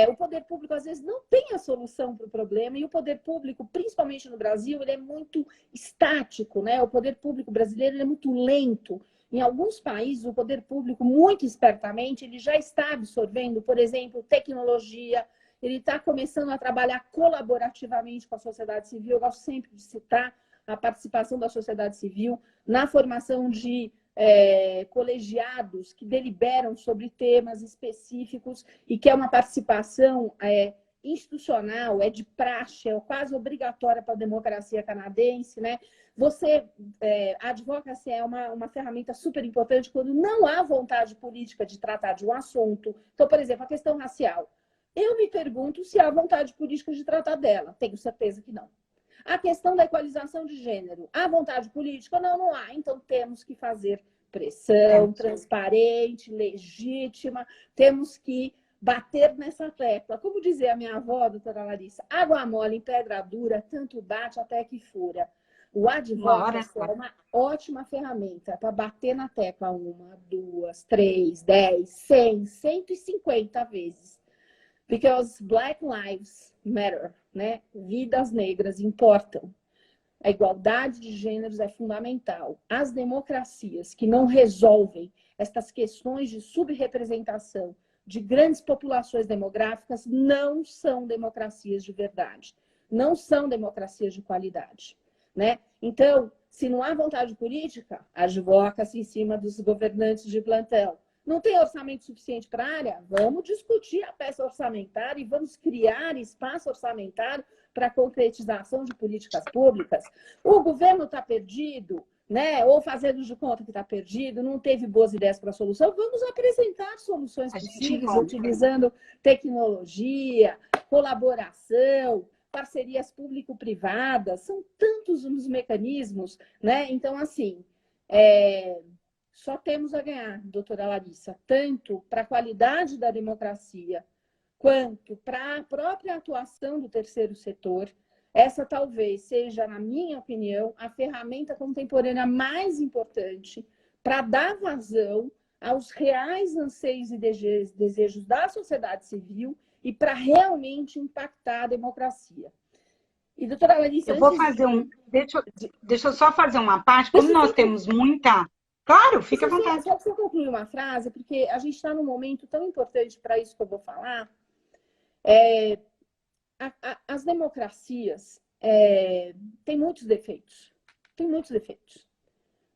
O poder público, às vezes, não tem a solução para o problema, e o poder público, principalmente no Brasil, ele é muito estático, né? O poder público brasileiro ele é muito lento. Em alguns países, o poder público, muito espertamente, ele já está absorvendo, por exemplo, tecnologia, ele está começando a trabalhar colaborativamente com a sociedade civil. Eu gosto sempre de citar a participação da sociedade civil na formação de colegiados que deliberam sobre temas específicos e que é uma participação institucional, é de praxe, é quase obrigatória para a democracia canadense, né? A advocacy é uma ferramenta super importante quando não há vontade política de tratar de um assunto. Então, por exemplo, a questão racial. Eu me pergunto se há vontade política de tratar dela. Tenho certeza que não. A questão da equalização de gênero. Há vontade política? Não, não há. Então, temos que fazer pressão transparente, legítima. Temos que bater nessa tecla. Como dizia a minha avó, doutora Larissa, água mole em pedra dura, tanto bate até que fura. O advocacy é uma ótima ferramenta para bater na tecla 1, 2, 3, 10, 100, 150 vezes. Because Black Lives Matter, né? Vidas negras importam. A igualdade de gêneros é fundamental. As democracias que não resolvem estas questões de subrepresentação de grandes populações demográficas não são democracias de verdade. Não são democracias de qualidade, né? Então, se não há vontade política, advoca-se em cima dos governantes de plantão. Não tem orçamento suficiente para a área? Vamos discutir a peça orçamentária e vamos criar espaço orçamentário para a concretização de políticas públicas. O governo está perdido, né? Ou fazendo de conta que está perdido, não teve boas ideias para a solução. Vamos apresentar soluções possíveis, utilizando tecnologia, colaboração, parcerias público-privadas. São tantos os mecanismos, né? Então, assim... Só temos a ganhar, doutora Larissa, tanto para a qualidade da democracia, quanto para a própria atuação do terceiro setor. Essa talvez seja, na minha opinião, a ferramenta contemporânea mais importante para dar vazão aos reais anseios e desejos da sociedade civil e para realmente impactar a democracia. E, doutora Larissa... Eu vou fazer Deixa eu só fazer uma parte, como nós temos muita... Claro, fica à vontade. Só para concluir uma frase, porque a gente está num momento tão importante para isso que eu vou falar. As democracias têm muitos defeitos. Tem muitos defeitos.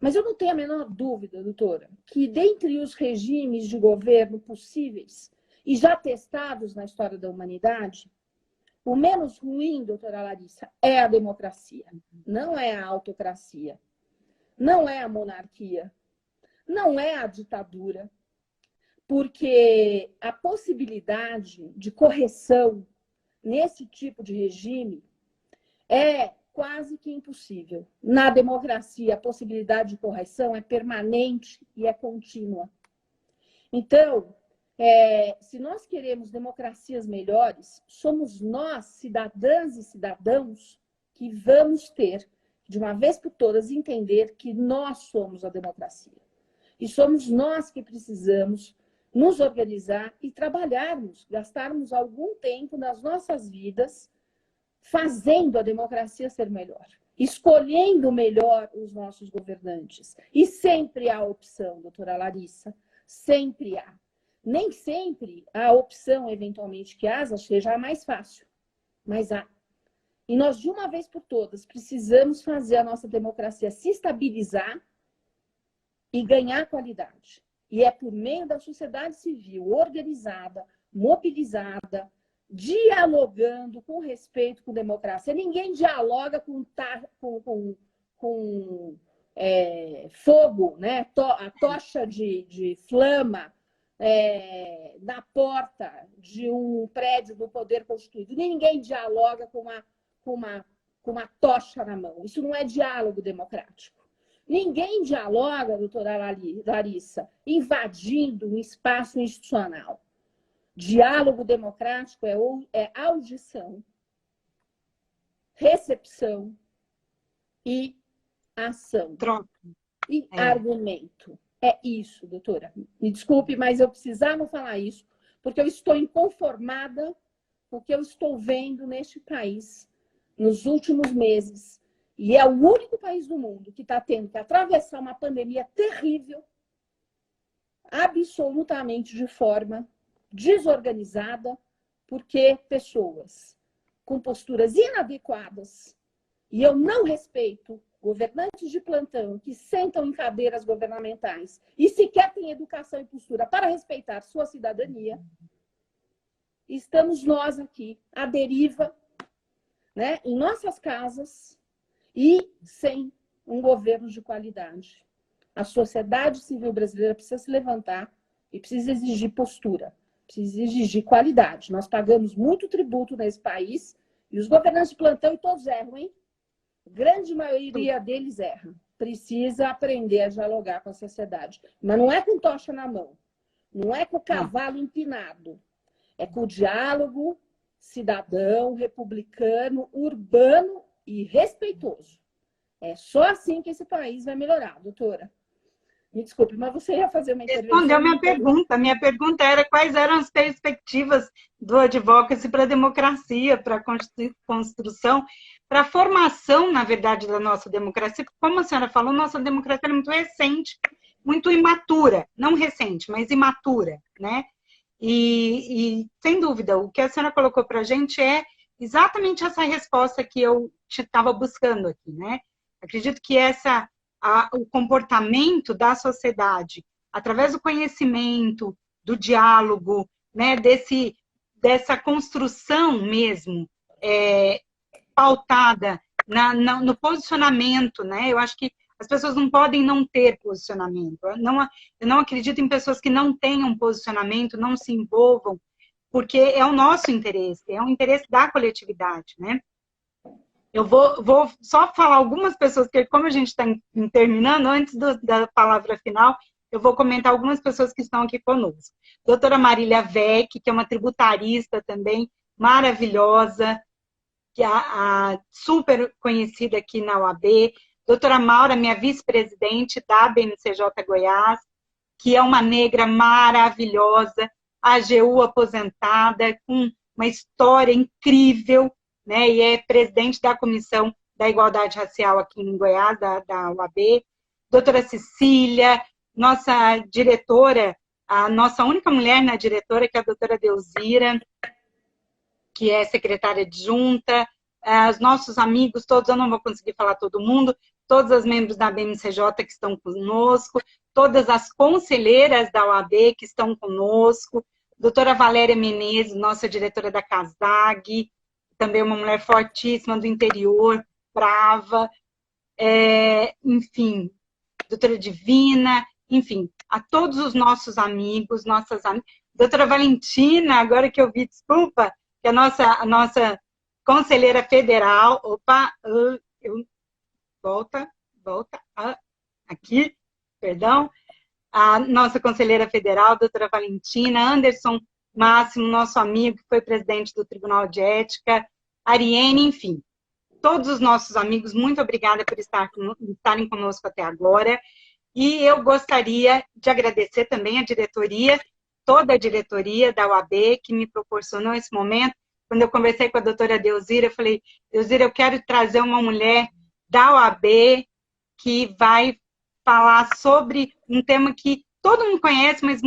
Mas eu não tenho a menor dúvida, doutora, que dentre os regimes de governo possíveis e já testados na história da humanidade, o menos ruim, doutora Larissa, é a democracia. Não é a autocracia. Não é a monarquia. Não é a ditadura, porque a possibilidade de correção nesse tipo de regime é quase que impossível. Na democracia, a possibilidade de correção é permanente e é contínua. Então, se nós queremos democracias melhores, somos nós, cidadãs e cidadãos, que vamos ter, de uma vez por todas, entender que nós somos a democracia. E somos nós que precisamos nos organizar e trabalharmos, gastarmos algum tempo nas nossas vidas fazendo a democracia ser melhor, escolhendo melhor os nossos governantes. E sempre há opção, doutora Larissa, sempre há. Nem sempre a opção, eventualmente, que haja seja a mais fácil, mas há. E nós, de uma vez por todas, precisamos fazer a nossa democracia se estabilizar e ganhar qualidade. E é por meio da sociedade civil organizada, mobilizada, dialogando com respeito, com democracia. Ninguém dialoga com fogo, né? A tocha de flama na porta de um prédio do poder constituído. Ninguém dialoga com uma tocha na mão. Isso não é diálogo democrático. Ninguém dialoga, doutora Larissa, invadindo um espaço institucional. Diálogo democrático é audição, recepção e ação. Troca. E argumento. É isso, doutora. Me desculpe, mas eu precisava falar isso, porque eu estou inconformada com o que eu estou vendo neste país nos últimos meses. E é o único país do mundo que está tendo que atravessar uma pandemia terrível, absolutamente de forma desorganizada, porque pessoas com posturas inadequadas, e eu não respeito governantes de plantão que sentam em cadeiras governamentais e sequer têm educação e postura para respeitar sua cidadania, estamos nós aqui, à deriva, né, em nossas casas e sem um governo de qualidade. A sociedade civil brasileira precisa se levantar e precisa exigir postura, precisa exigir qualidade. Nós pagamos muito tributo nesse país e os governantes de plantão, e todos erram, hein? A grande maioria deles erra. Precisa aprender a dialogar com a sociedade. Mas não é com tocha na mão, não é com o cavalo empinado, é com o diálogo cidadão, republicano, urbano e respeitoso. É só assim que esse país vai melhorar, doutora. Me desculpe, mas você ia fazer uma intervenção? Respondeu minha pergunta. Minha pergunta era quais eram as perspectivas do Advocacy para a democracia, para a construção, para a formação, na verdade, da nossa democracia. Como a senhora falou, nossa democracia é muito recente, muito imatura. Não recente, mas imatura, né? E sem dúvida, o que a senhora colocou para a gente é exatamente essa resposta que eu estava buscando aqui, né? Acredito que o comportamento da sociedade, através do conhecimento, do diálogo, né, dessa construção mesmo, pautada no posicionamento, né? Eu acho que as pessoas não podem não ter posicionamento. Eu não acredito em pessoas que não tenham posicionamento, não se envolvam, porque é o nosso interesse, é o interesse da coletividade, né? Eu vou só falar algumas pessoas, que como a gente está terminando, antes da palavra final, eu vou comentar algumas pessoas que estão aqui conosco. Doutora Marília Vec, que é uma tributarista também maravilhosa, que é super conhecida aqui na UAB. Doutora Maura, minha vice-presidente da BMCJ Goiás, que é uma negra maravilhosa, AGU aposentada, com uma história incrível, né, e é presidente da Comissão da Igualdade Racial aqui em Goiás, da UAB. Doutora Cecília, nossa diretora, a nossa única mulher na diretora, que é a doutora Delzira, que é secretária adjunta, os nossos amigos, todos, eu não vou conseguir falar todo mundo, todas as membros da BMCJ que estão conosco, todas as conselheiras da OAB que estão conosco, doutora Valéria Menezes, nossa diretora da CASAG, também uma mulher fortíssima do interior, brava, enfim, doutora Divina, enfim, a todos os nossos amigos, nossas amigas, doutora Valentina, agora que eu vi, desculpa, que é a nossa conselheira federal, volta, aqui, perdão, a nossa conselheira federal, doutora Valentina, Anderson Máximo, nosso amigo, que foi presidente do Tribunal de Ética, Ariene, enfim, todos os nossos amigos, muito obrigada por estarem conosco até agora, e eu gostaria de agradecer também a diretoria, toda a diretoria da UAB, que me proporcionou esse momento. Quando eu conversei com a doutora Delzira, eu falei, Delzira, eu quero trazer uma mulher da UAB que vai falar sobre um tema que todo mundo conhece, mas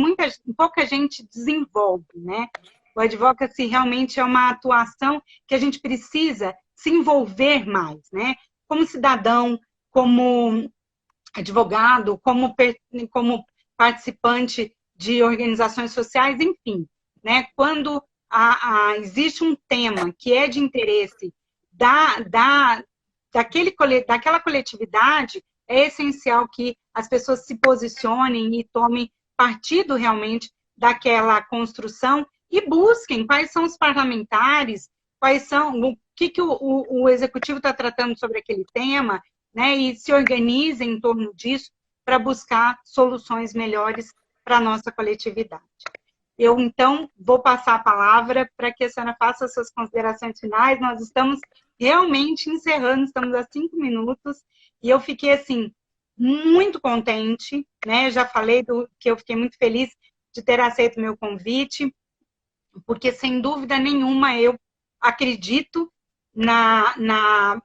pouca gente desenvolve, né? O advocacy realmente é uma atuação que a gente precisa se envolver mais, né? Como cidadão, como advogado, como participante de organizações sociais, enfim, né? Quando existe um tema que é de interesse daquela coletividade, é essencial que as pessoas se posicionem e tomem partido realmente daquela construção e busquem quais são os parlamentares, o que o executivo está tratando sobre aquele tema, né, e se organizem em torno disso para buscar soluções melhores para a nossa coletividade. Eu, então, vou passar a palavra para que a senhora faça as suas considerações finais. Nós estamos realmente encerrando, estamos a 5 minutos, e eu fiquei, assim, muito contente, né? Já falei que eu fiquei muito feliz de ter aceito o meu convite, porque, sem dúvida nenhuma, eu acredito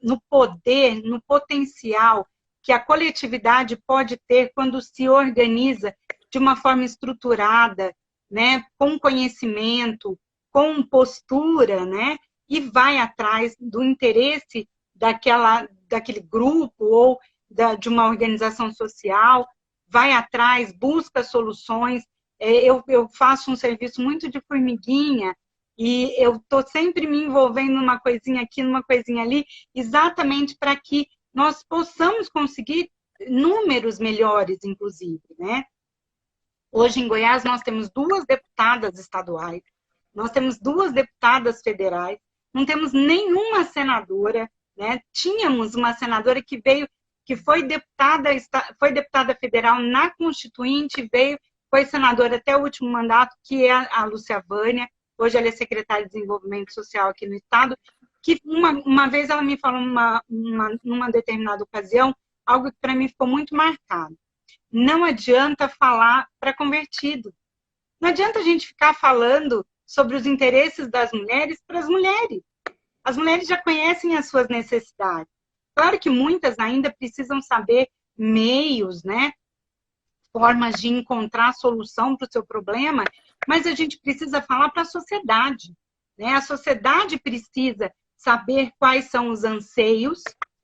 no poder, no potencial que a coletividade pode ter quando se organiza de uma forma estruturada, né, com conhecimento, com postura, né, e vai atrás do interesse daquele grupo ou de uma organização social, vai atrás, busca soluções. Eu faço um serviço muito de formiguinha E eu estou sempre me envolvendo numa coisinha aqui, numa coisinha ali, exatamente para que nós possamos conseguir números melhores, inclusive, né? Hoje, em Goiás, nós temos 2 deputadas estaduais, nós temos 2 deputadas federais, não temos nenhuma senadora, né? Tínhamos uma senadora que veio, que foi deputada federal na Constituinte, foi senadora até o último mandato, que é a Lúcia Vânia. Hoje ela é secretária de Desenvolvimento Social aqui no Estado, que uma vez ela me falou numa determinada ocasião, algo que para mim ficou muito marcado. Não adianta falar para convertido. Não adianta a gente ficar falando sobre os interesses das mulheres para as mulheres. As mulheres já conhecem as suas necessidades. Claro que muitas ainda precisam saber meios, né? Formas de encontrar solução para o seu problema, mas a gente precisa falar para a sociedade, né? A sociedade precisa saber quais são os anseios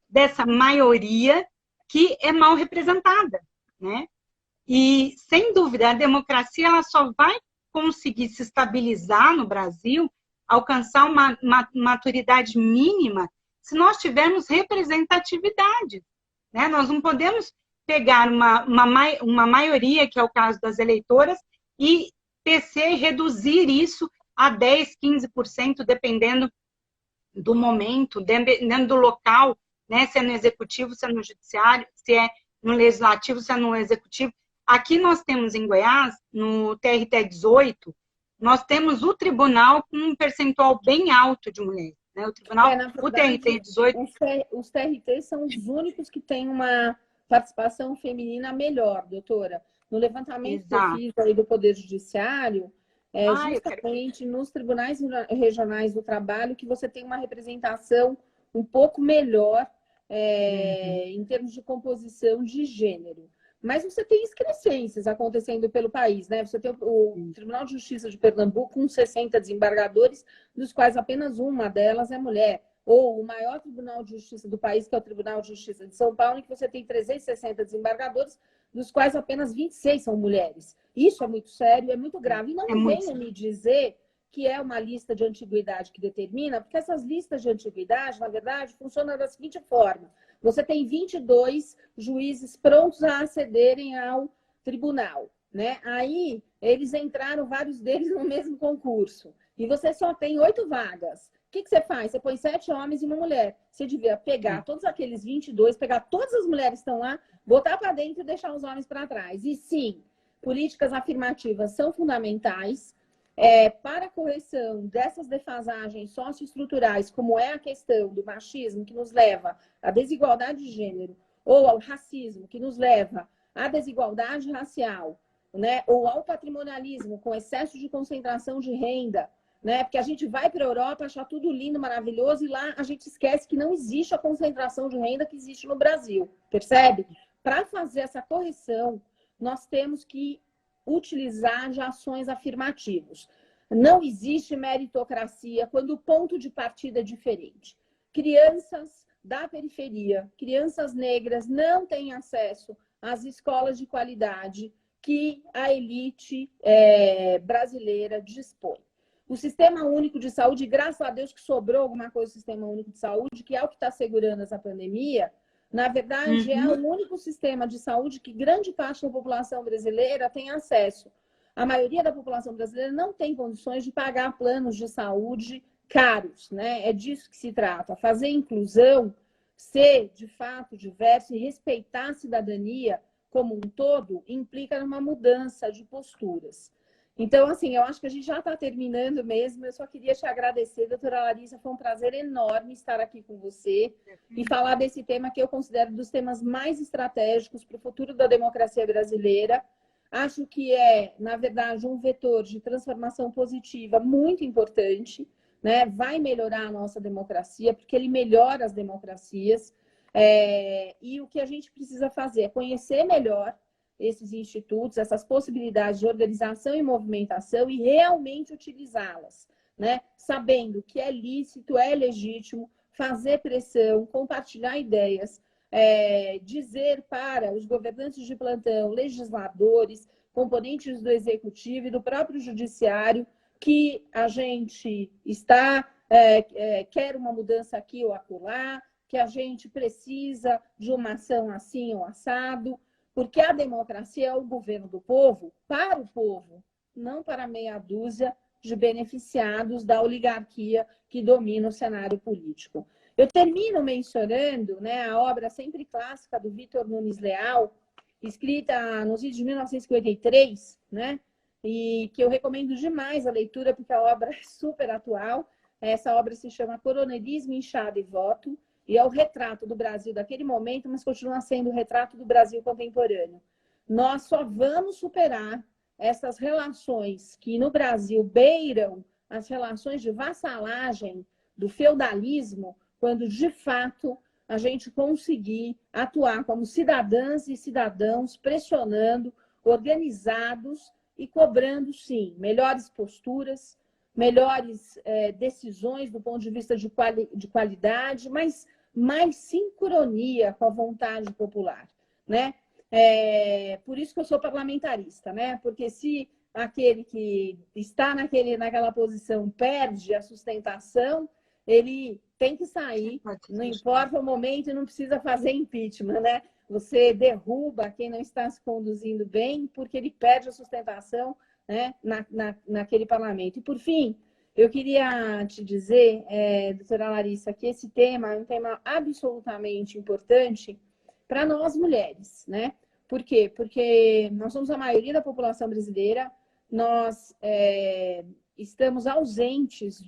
dessa maioria que é mal representada, né? E, sem dúvida, a democracia ela só vai conseguir se estabilizar no Brasil, alcançar uma maturidade mínima, se nós tivermos representatividade, né? Nós não podemos pegar uma maioria, que é o caso das eleitoras, e reduzir isso a 10%, 15%, dependendo do momento, dependendo do local, né? Se é no executivo, se é no judiciário, se é no legislativo, se é no executivo. Aqui nós temos em Goiás, no TRT 18, nós temos o tribunal com um percentual bem alto de mulheres. Né? O tribunal, na verdade, o TRT 18... Os TRTs são os únicos que têm uma participação feminina melhor, doutora. No levantamento que eu fiz aí do Poder Judiciário, justamente nos tribunais regionais do trabalho, que você tem uma representação um pouco melhor em termos de composição de gênero. Mas você tem excrescências acontecendo pelo país, né? Você tem o Tribunal de Justiça de Pernambuco com 60 desembargadores, dos quais apenas uma delas é mulher. Ou o maior Tribunal de Justiça do país, que é o Tribunal de Justiça de São Paulo, em que você tem 360 desembargadores, dos quais apenas 26 são mulheres. Isso é muito sério, é muito grave. E não venha me dizer que é uma lista de antiguidade que determina, porque essas listas de antiguidade, na verdade, funcionam da seguinte forma. Você tem 22 juízes prontos a acederem ao tribunal, né? Aí, eles entraram, vários deles, no mesmo concurso. E você só tem 8 vagas. O que você faz? Você põe 7 homens e uma mulher. Você devia pegar todos aqueles 22, pegar todas as mulheres que estão lá, botar para dentro e deixar os homens para trás. E sim, políticas afirmativas são fundamentais para a correção dessas defasagens socioestruturais, como é a questão do machismo, que nos leva à desigualdade de gênero, ou ao racismo, que nos leva à desigualdade racial, né? Ou ao patrimonialismo, com excesso de concentração de renda, né? Porque a gente vai para a Europa achar tudo lindo, maravilhoso, e lá a gente esquece que não existe a concentração de renda que existe no Brasil, percebe? Para fazer essa correção, nós temos que utilizar de ações afirmativas. Não existe meritocracia quando o ponto de partida é diferente. Crianças da periferia, crianças negras, não têm acesso às escolas de qualidade que a elite brasileira dispõe. O Sistema Único de Saúde, graças a Deus que sobrou alguma coisa do Sistema Único de Saúde, que é o que está segurando essa pandemia, na verdade, é o único sistema de saúde que grande parte da população brasileira tem acesso. A maioria da população brasileira não tem condições de pagar planos de saúde caros, né? É disso que se trata. Fazer inclusão, ser, de fato, diverso e respeitar a cidadania como um todo, implica numa mudança de posturas. Então, assim, eu acho que a gente já está terminando mesmo. Eu só queria te agradecer, doutora Larissa. Foi um prazer enorme estar aqui com você e falar desse tema que eu considero dos temas mais estratégicos para o futuro da democracia brasileira. Acho que é, na verdade, um vetor de transformação positiva muito importante, né? Vai melhorar a nossa democracia, porque ele melhora as democracias. E o que a gente precisa fazer é conhecer melhor esses institutos, essas possibilidades de organização e movimentação e realmente utilizá-las, né? Sabendo que é lícito, é legítimo fazer pressão, compartilhar ideias, dizer para os governantes de plantão, legisladores, componentes do executivo e do próprio judiciário que a gente quer uma mudança aqui ou acolá, que a gente precisa de uma ação assim ou assado, porque a democracia é o governo do povo, para o povo, não para meia dúzia de beneficiados da oligarquia que domina o cenário político. Eu termino mencionando, né, a obra sempre clássica do Vítor Nunes Leal, escrita nos idos de 1953, né, e que eu recomendo demais a leitura, porque a obra é super atual. Essa obra se chama Coronelismo, Inchada e Voto, e é o retrato do Brasil daquele momento, mas continua sendo o retrato do Brasil contemporâneo. Nós só vamos superar essas relações que no Brasil beiram as relações de vassalagem do feudalismo, quando de fato a gente conseguir atuar como cidadãs e cidadãos, pressionando, organizados e cobrando, sim, melhores posturas, melhores decisões do ponto de vista de qualidade, mas mais sincronia com a vontade popular, né? Por isso que eu sou parlamentarista, né? Porque se aquele que está naquela posição perde a sustentação, ele tem que sair, não importa o momento, e não precisa fazer impeachment, né? Você derruba quem não está se conduzindo bem, porque ele perde a sustentação, né, naquele parlamento. E, por fim, eu queria te dizer, doutora Larissa, que esse tema é um tema absolutamente importante para nós mulheres, né? Por quê? Porque nós somos a maioria da população brasileira, nós estamos ausentes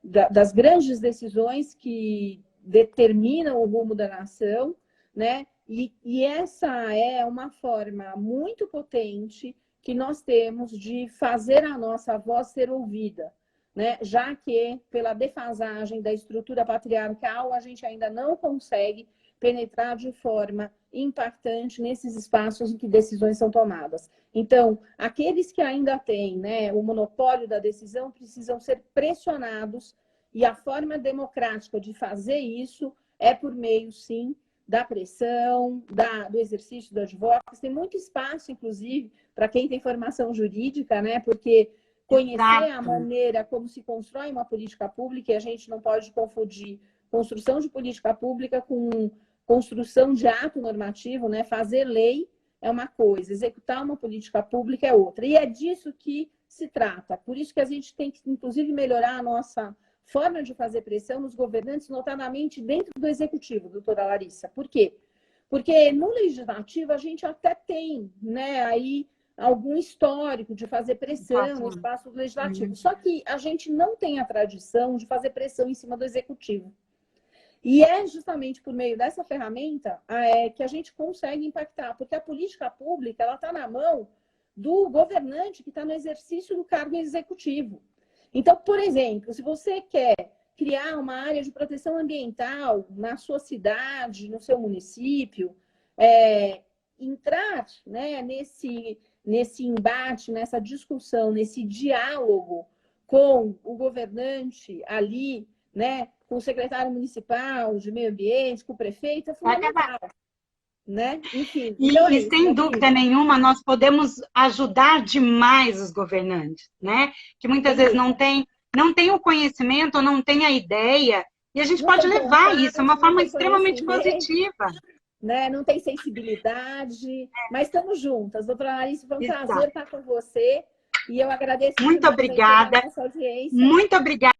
das grandes decisões que determinam o rumo da nação, né? E essa é uma forma muito potente que nós temos de fazer a nossa voz ser ouvida, né? Já que, pela defasagem da estrutura patriarcal, a gente ainda não consegue penetrar de forma impactante nesses espaços em que decisões são tomadas. Então, aqueles que ainda têm, né, o monopólio da decisão precisam ser pressionados, e a forma democrática de fazer isso é por meio, sim, da pressão, do exercício do advocacy. Tem muito espaço, inclusive, para quem tem formação jurídica, né? Porque conhecer a maneira como se constrói uma política pública, e a gente não pode confundir construção de política pública com construção de ato normativo, né? Fazer lei é uma coisa, executar uma política pública é outra. E é disso que se trata. Por isso que a gente tem que, inclusive, melhorar a nossa forma de fazer pressão nos governantes, notadamente dentro do executivo, doutora Larissa. Por quê? Porque no legislativo a gente até tem, né, aí algum histórico de fazer pressão no espaço legislativo. Só que a gente não tem a tradição de fazer pressão em cima do executivo. E é justamente por meio dessa ferramenta que a gente consegue impactar, porque a política pública ela está na mão do governante que está no exercício do cargo executivo. Então, por exemplo, se você quer criar uma área de proteção ambiental na sua cidade, no seu município, entrar, né, nesse embate, nessa discussão, nesse diálogo com o governante ali, né, com o secretário municipal de meio ambiente, com o prefeito, é fundamental. Né? Enfim, e sem dúvida nenhuma, nós podemos ajudar demais os governantes, né? Que muitas vezes não tem o conhecimento, ou não tem a ideia, e a gente pode levar isso, é uma forma extremamente positiva. Né? Não tem sensibilidade, mas estamos juntas. Doutora Larissa, foi um prazer estar com você, e eu agradeço muito obrigada. A nossa audiência. Muito obrigada.